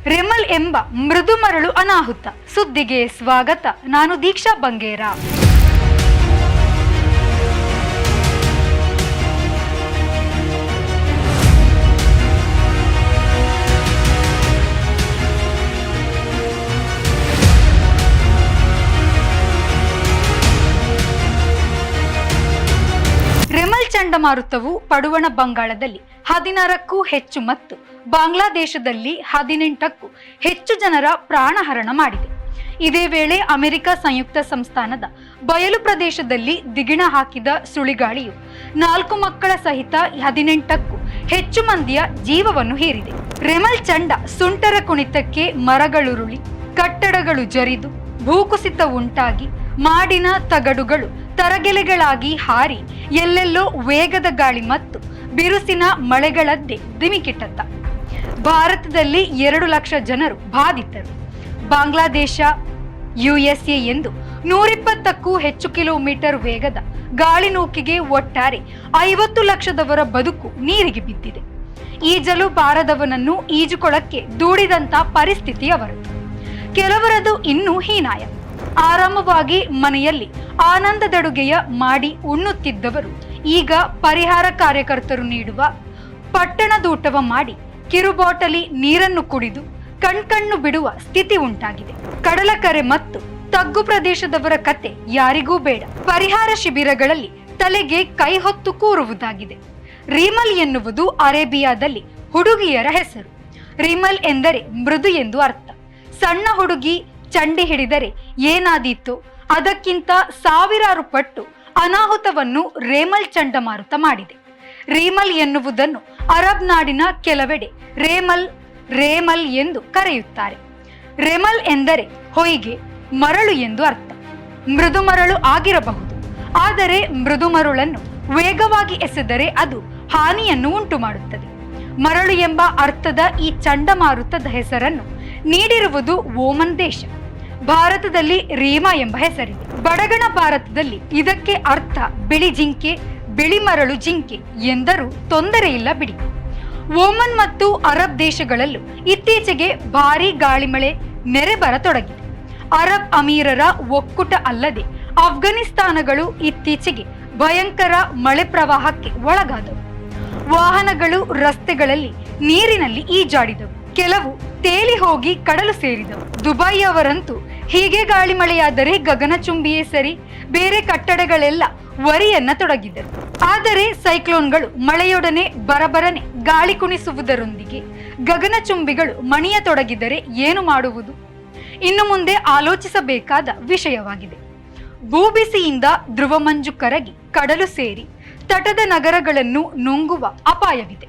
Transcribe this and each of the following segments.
ರೆಮಲ್ ಎಂಬ ಮೃದು ಮರಳು ಅನಾಹುತ ಸುದ್ದಿಗೆ ಸ್ವಾಗತ. ನಾನು ದೀಕ್ಷಾ ಬಂಗೇರ. ರೆಮಲ್ ಚಂಡಮಾರುತವು ಪಡುವಣ ಬಂಗಾಳದಲ್ಲಿ 16ಕ್ಕೂ ಹೆಚ್ಚು ಮತ್ತು ಬಾಂಗ್ಲಾದೇಶದಲ್ಲಿ 18ಕ್ಕೂ ಹೆಚ್ಚು ಜನರ ಪ್ರಾಣಹರಣ ಮಾಡಿದೆ. ಇದೇ ವೇಳೆ ಅಮೆರಿಕ ಸಂಯುಕ್ತ ಸಂಸ್ಥಾನದ ಬಯಲು ಪ್ರದೇಶದಲ್ಲಿ ದಿಗಿಣ ಹಾಕಿದ ಸುಳಿಗಾಳಿಯು 4 ಮಕ್ಕಳ ಸಹಿತ 18ಕ್ಕೂ ಹೆಚ್ಚು ಮಂದಿಯ ಜೀವವನ್ನು ಹೀರಿದೆ. ರೆಮಲ್ ಚಂಡ ಸುಂಟರ ಕುಣಿತಕ್ಕೆ ಮರಗಳುರುಳಿ, ಕಟ್ಟಡಗಳು ಜರಿದು, ಭೂಕುಸಿತ ಉಂಟಾಗಿ, ಮಾಡಿನ ತಗಡುಗಳು ತರಗೆಲೆಗಳಾಗಿ ಹಾರಿ ಎಲ್ಲೆಲ್ಲೋ ವೇಗದ ಗಾಳಿ ಮತ್ತು ಬಿರುಸಿನ ಮಳೆಗಳದ್ದೇ ಧಿಮಿಕಿಟ್ಟತ್ತ. ಭಾರತದಲ್ಲಿ 2 ಲಕ್ಷ ಜನರು ಬಾಧಿತರು. ಬಾಂಗ್ಲಾದೇಶ, USA ಎಂದು 120ಕ್ಕೂ ಹೆಚ್ಚು ಕಿಲೋಮೀಟರ್ ವೇಗದ ಗಾಳಿ ನೂಕಿಗೆ ಒಟ್ಟಾರೆ 50 ಲಕ್ಷದವರ ಬದುಕು ನೀರಿಗೆ ಬಿದ್ದಿದೆ. ಈಜಲು ಬಾರದವನನ್ನು ಈಜುಕೊಳಕ್ಕೆ ದೂಡಿದಂತ ಪರಿಸ್ಥಿತಿ ಅವರದು. ಕೆಲವರದು ಇನ್ನೂ ಹೀನಾಯ. ಆರಾಮವಾಗಿ ಮನೆಯಲ್ಲಿ ಆನಂದದಡುಗೆಯ ಮಾಡಿ ಉಣ್ಣುತ್ತಿದ್ದವರು ಈಗ ಪರಿಹಾರ ಕಾರ್ಯಕರ್ತರು ನೀಡುವ ಪಟ್ಟಣದೂಟವ ಮಾಡಿ ಕಿರುಬಾಟಲಿ ನೀರನ್ನು ಕುಡಿದು ಕಣ್ಕಣ್ಣು ಬಿಡುವ ಸ್ಥಿತಿ ಉಂಟಾಗಿದೆ. ಕಡಲಕರೆ ಮತ್ತು ತಗ್ಗು ಪ್ರದೇಶದವರ ಕತೆ ಯಾರಿಗೂ ಬೇಡ. ಪರಿಹಾರ ಶಿಬಿರಗಳಲ್ಲಿ ತಲೆಗೆ ಕೈ ಹೊತ್ತು ಕೂರುವುದಾಗಿದೆ. ರಿಮಲ್ ಎನ್ನುವುದು ಅರೇಬಿಯಾದಲ್ಲಿ ಹುಡುಗಿಯರ ಹೆಸರು. ರಿಮಲ್ ಎಂದರೆ ಮೃದು ಎಂದು ಅರ್ಥ. ಸಣ್ಣ ಹುಡುಗಿ ಚಂಡಿ ಹಿಡಿದರೆ ಏನಾದೀತು ಅದಕ್ಕಿಂತ 1000 ಪಟ್ಟು ಅನಾಹುತವನ್ನು ರೇಮಲ್ ಚಂಡಮಾರುತ ಮಾಡಿದೆ. ರಿಮಲ್ ಎನ್ನುವುದನ್ನು ಅರಬ್ ನಾಡಿನ ಕೆಲವೆಡೆ ರೇಮಲ್ ಎಂದು ಕರೆಯುತ್ತಾರೆ. ರೆಮಲ್ ಎಂದರೆ ಹೊಯ್ಗೆ, ಮರಳು ಎಂದು ಅರ್ಥ. ಮೃದು ಮರಳು ಆಗಿರಬಹುದು, ಆದರೆ ಮೃದು ಮರಳನ್ನು ವೇಗವಾಗಿ ಎಸೆದರೆ ಅದು ಹಾನಿಯನ್ನು ಉಂಟು ಮಾಡುತ್ತದೆ. ಮರಳು ಎಂಬ ಅರ್ಥದ ಈ ಚಂಡಮಾರುತದ ಹೆಸರನ್ನು ನೀಡಿರುವುದು ಓಮನ್ ದೇಶ. ಭಾರತದಲ್ಲಿ ರೀಮಾ ಎಂಬ ಹೆಸರಿದೆ. ಬಡಗಣ ಭಾರತದಲ್ಲಿ ಇದಕ್ಕೆ ಅರ್ಥ ಬಿಳಿ ಜಿಂಕೆ, ಬಿಳಿ ಮರಳು ಜಿಂಕೆ ಎಂದರೂ ತೊಂದರೆ ಇಲ್ಲ ಬಿಡಿ. ಓಮನ್ ಮತ್ತು ಅರಬ್ ದೇಶಗಳಲ್ಲೂ ಇತ್ತೀಚೆಗೆ ಭಾರೀ ಗಾಳಿಮಳೆ ನೆರೆ ಬರತೊಡಗಿದೆ. ಅರಬ್ ಅಮೀರರ ಒಕ್ಕೂಟ ಅಲ್ಲದೆ ಅಫ್ಘಾನಿಸ್ತಾನಗಳು ಇತ್ತೀಚೆಗೆ ಭಯಂಕರ ಮಳೆ ಪ್ರವಾಹಕ್ಕೆ ಒಳಗಾದವು. ವಾಹನಗಳು ರಸ್ತೆಗಳಲ್ಲಿ ನೀರಿನಲ್ಲಿ ಈಜಾಡಿದವು. ಕೆಲವು ತೇಲಿ ಹೋಗಿ ಕಡಲು ಸೇರಿದವು. ದುಬೈಯವರಂತೂ ಹೀಗೆ ಗಾಳಿ ಮಳೆಯಾದರೆ ಗಗನಚುಂಬಿಯೇ ಸರಿ, ಬೇರೆ ಕಟ್ಟಡಗಳೆಲ್ಲ ವರಿಯನ್ನ ತೊಡಗಿದರು. ಆದರೆ ಸೈಕ್ಲೋನ್ಗಳು ಮಳೆಯೊಡನೆ ಬರಬರನೆ ಗಾಳಿ ಕುಣಿಸುವುದರೊಂದಿಗೆ ಗಗನಚುಂಬಿಗಳು ಮಣಿಯ ತೊಡಗಿದರೆ ಏನು ಮಾಡುವುದು? ಇನ್ನು ಮುಂದೆ ಆಲೋಚಿಸಬೇಕಾದ ವಿಷಯವಾಗಿದೆ. ಭೂಬಿಸಿಯಿಂದ ಧ್ರುವ ಮಂಜು ಕರಗಿ ಕಡಲು ಸೇರಿ ತಟದ ನಗರಗಳನ್ನು ನುಂಗುವ ಅಪಾಯವಿದೆ.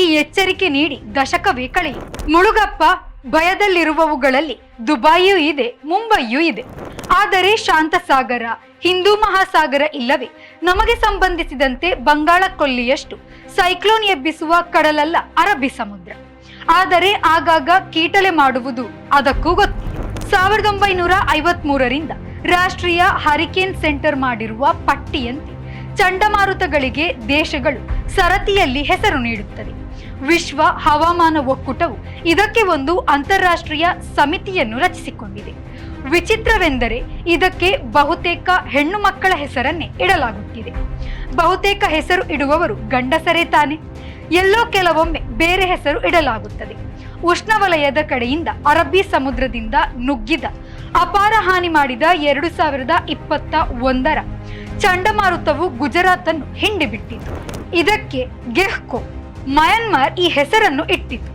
ಈ ಎಚ್ಚರಿಕೆ ನೀಡಿ ದಶಕವೇ ಕಳೆಯಿತು. ಮುಳುಗಪ್ಪ, ಭಯದಲ್ಲಿರುವವುಗಳಲ್ಲಿ ದುಬೈಯೂ ಇದೆ, ಮುಂಬೈಯೂ ಇದೆ. ಆದರೆ ಶಾಂತಸಾಗರ, ಹಿಂದೂ ಮಹಾಸಾಗರ ಇಲ್ಲವೇ ನಮಗೆ ಸಂಬಂಧಿಸಿದಂತೆ ಬಂಗಾಳ ಕೊಲ್ಲಿಯಷ್ಟು ಸೈಕ್ಲೋನ್ ಎಬ್ಬಿಸುವ ಕಡಲಲ್ಲ ಅರಬ್ಬಿ ಸಮುದ್ರ. ಆದರೆ ಆಗಾಗ ಕೀಟಲೆ ಮಾಡುವುದು ಅದಕ್ಕೂ ಗೊತ್ತಿದೆ. 1953ರಿಂದ ರಾಷ್ಟ್ರೀಯ ಹರಿಕೇನ್ ಸೆಂಟರ್ ಮಾಡಿರುವ ಪಟ್ಟಿಯಂತೆ ಚಂಡಮಾರುತಗಳಿಗೆ ದೇಶಗಳು ಸರತಿಯಲ್ಲಿ ಹೆಸರು ನೀಡುತ್ತದೆ. ವಿಶ್ವ ಹವಾಮಾನ ಒಕ್ಕೂಟವು ಇದಕ್ಕೆ ಒಂದು ಅಂತಾರಾಷ್ಟ್ರೀಯ ಸಮಿತಿಯನ್ನು ರಚಿಸಿಕೊಂಡಿದೆ. ವಿಚಿತ್ರವೆಂದರೆ ಇದಕ್ಕೆ ಬಹುತೇಕ ಹೆಣ್ಣು ಮಕ್ಕಳ ಹೆಸರನ್ನೇ ಇಡಲಾಗುತ್ತಿದೆ. ಬಹುತೇಕ ಹೆಸರು ಇಡುವವರು ಗಂಡಸರೇ ತಾನೆ. ಎಲ್ಲೋ ಕೆಲವೊಮ್ಮೆ ಬೇರೆ ಹೆಸರು ಇಡಲಾಗುತ್ತದೆ. ಉಷ್ಣವಲಯದ ಕಡೆಯಿಂದ ಅರಬ್ಬಿ ಸಮುದ್ರದಿಂದ ನುಗ್ಗಿದ ಅಪಾರ ಹಾನಿ ಮಾಡಿದ 2021ರ ಚಂಡಮಾರುತವು ಗುಜರಾತ್ ಅನ್ನು ಹಿಂಡಿಬಿಟ್ಟಿತು. ಇದಕ್ಕೆ ಗೆಹ್ಕೋ, ಮಯನ್ಮಾರ್ ಈ ಹೆಸರನ್ನು ಇಟ್ಟಿತು.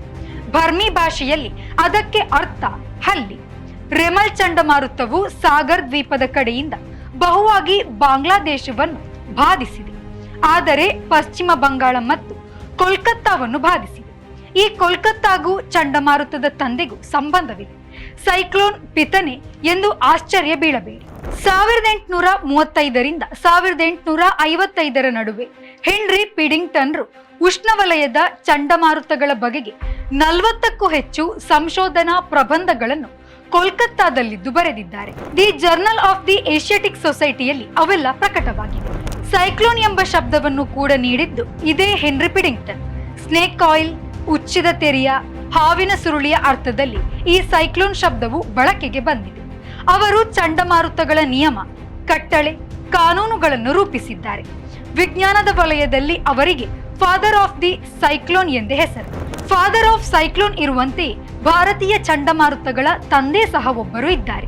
ಬರ್ಮಿ ಭಾಷೆಯಲ್ಲಿ ಅದಕ್ಕೆ ಅರ್ಥ ಹಲ್ಲಿ. ರೆಮಲ್ ಚಂಡಮಾರುತವು ಸಾಗರ್ ದ್ವೀಪದ ಕಡೆಯಿಂದ ಬಹುವಾಗಿ ಬಾಂಗ್ಲಾದೇಶವನ್ನು ಬಾಧಿಸಿದೆ. ಆದರೆ ಪಶ್ಚಿಮ ಬಂಗಾಳ ಮತ್ತು ಕೋಲ್ಕತ್ತಾವನ್ನು ಬಾಧಿಸಿದೆ. ಈ ಕೋಲ್ಕತ್ತಾಗೂ ಚಂಡಮಾರುತದ ತಂದೆಗೂ ಸಂಬಂಧವಿದೆ. ಸೈಕ್ಲೋನ್ ಪಿತನೆ ಎಂದು ಆಶ್ಚರ್ಯ ಬೀಳಬೇಡಿ. 1835ರಿಂದ 1855ರ ನಡುವೆ ಹೆನ್ರಿ ಪಿಡಿಂಗ್ಟನ್ರು ಉಷ್ಣವಲಯದ ಚಂಡಮಾರುತಗಳ ಬಗೆಗೆ 40ಕ್ಕೂ ಹೆಚ್ಚು ಸಂಶೋಧನಾ ಪ್ರಬಂಧಗಳನ್ನು ಕೋಲ್ಕತ್ತಾದಲ್ಲಿದ್ದು ಬರೆದಿದ್ದಾರೆ. The journal of the Asiatic ಸೊಸೈಟಿಯಲ್ಲಿ ಅವೆಲ್ಲ ಪ್ರಕಟವಾಗಿವೆ. ಸೈಕ್ಲೋನ್ ಎಂಬ ಶಬ್ದವನ್ನು ಕೂಡ ನೀಡಿದ್ದು ಇದೇ ಹೆನ್ರಿ ಪಿಡಿಂಗ್ಟನ್. ಸ್ನೇಕ್ ಆಯಿಲ್, ಉಚ್ಚಿದ ತೆರೆಯ, ಹಾವಿನ ಸುರುಳಿಯ ಅರ್ಥದಲ್ಲಿ ಈ ಸೈಕ್ಲೋನ್ ಶಬ್ದವು ಬಳಕೆಗೆ ಬಂದಿದೆ. ಅವರು ಚಂಡಮಾರುತಗಳ ನಿಯಮ, ಕಟ್ಟಳೆ, ಕಾನೂನುಗಳನ್ನು ರೂಪಿಸಿದ್ದಾರೆ. ವಿಜ್ಞಾನದ ವಲಯದಲ್ಲಿ ಅವರಿಗೆ ಫಾದರ್ ಆಫ್ ದಿ ಸೈಕ್ಲೋನ್ ಎಂದೇ ಹೆಸರು. ಫಾದರ್ ಆಫ್ ಸೈಕ್ಲೋನ್ ಇರುವಂತೆ ಭಾರತೀಯ ಚಂಡಮಾರುತಗಳ ತಂದೆ ಸಹ ಒಬ್ಬರು ಇದ್ದಾರೆ.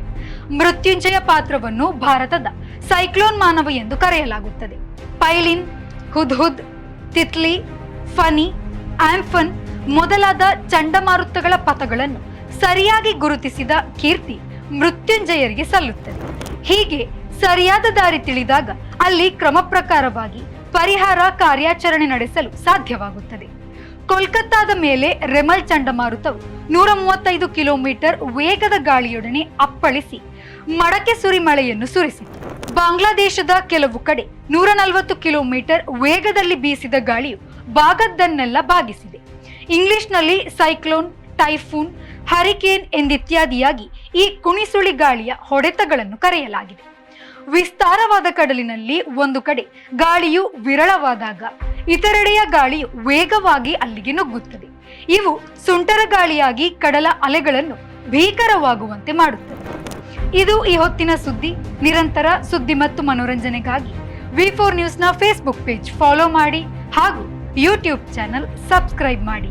ಮೃತ್ಯುಂಜಯ ಪಾತ್ರವನ್ನು ಭಾರತದ ಸೈಕ್ಲೋನ್ ಮಾನವ ಎಂದು ಕರೆಯಲಾಗುತ್ತದೆ. ಪೈಲಿನ್, ಹುದ್ಹುದ್, ತಿತ್ಲಿ, ಫನಿ, ಆಂಫನ್ ಮೊದಲಾದ ಚಂಡಮಾರುತಗಳ ಪಥಗಳನ್ನು ಸರಿಯಾಗಿ ಗುರುತಿಸಿದ ಕೀರ್ತಿ ಮೃತ್ಯುಂಜಯರಿಗೆ ಸಲ್ಲುತ್ತದೆ. ಹೀಗೆ ಸರಿಯಾದ ದಾರಿ ತಿಳಿದಾಗ ಅಲ್ಲಿ ಕ್ರಮ ಪ್ರಕಾರವಾಗಿ ಪರಿಹಾರ ಕಾರ್ಯಾಚರಣೆ ನಡೆಸಲು ಸಾಧ್ಯವಾಗುತ್ತದೆ. ಕೋಲ್ಕತ್ತಾದ ಮೇಲೆ ರೆಮಲ್ ಚಂಡಮಾರುತವು 135 ಕಿಲೋಮೀಟರ್ ವೇಗದ ಗಾಳಿಯೊಡನೆ ಅಪ್ಪಳಿಸಿ ಮಡಕೆ ಸುರಿಮಳೆಯನ್ನು ಸುರಿಸಿತು. ಬಾಂಗ್ಲಾದೇಶದ ಕೆಲವು ಕಡೆ 140 ಕಿಲೋಮೀಟರ್ ವೇಗದಲ್ಲಿ ಬೀಸಿದ ಗಾಳಿಯು ಭಾಗದ್ದನ್ನೆಲ್ಲ ಬಾಗಿಸಿದೆ. ಇಂಗ್ಲಿಷ್ನಲ್ಲಿ ಸೈಕ್ಲೋನ್, ಟೈಫೂನ್, ಹರಿಕೇನ್ ಎಂದಿತ್ಯಾದಿಯಾಗಿ ಈ ಕುಣಿಸುಳಿ ಗಾಳಿಯ ಹೊಡೆತಗಳನ್ನು ಕರೆಯಲಾಗಿದೆ. ವಿಸ್ತಾರವಾದ ಕಡಲಿನಲ್ಲಿ ಒಂದು ಕಡೆ ಗಾಳಿಯು ವಿರಳವಾದಾಗ ಇತರೆಡೆಯ ಗಾಳಿಯು ವೇಗವಾಗಿ ಅಲ್ಲಿಗೆ ನುಗ್ಗುತ್ತದೆ. ಇವು ಸುಂಟರ ಗಾಳಿಯಾಗಿ ಕಡಲ ಅಲೆಗಳನ್ನು ಭೀಕರವಾಗುವಂತೆ ಮಾಡುತ್ತದೆ. ಇದು ಈ ಹೊತ್ತಿನ ಸುದ್ದಿ. ನಿರಂತರ ಸುದ್ದಿ ಮತ್ತು ಮನೋರಂಜನೆಗಾಗಿ V4 ನ್ಯೂಸ್ನ ಫೇಸ್ಬುಕ್ ಪೇಜ್ ಫಾಲೋ ಮಾಡಿ ಹಾಗೂ ಯೂಟ್ಯೂಬ್ ಚಾನಲ್ ಸಬ್ಸ್ಕ್ರೈಬ್ ಮಾಡಿ.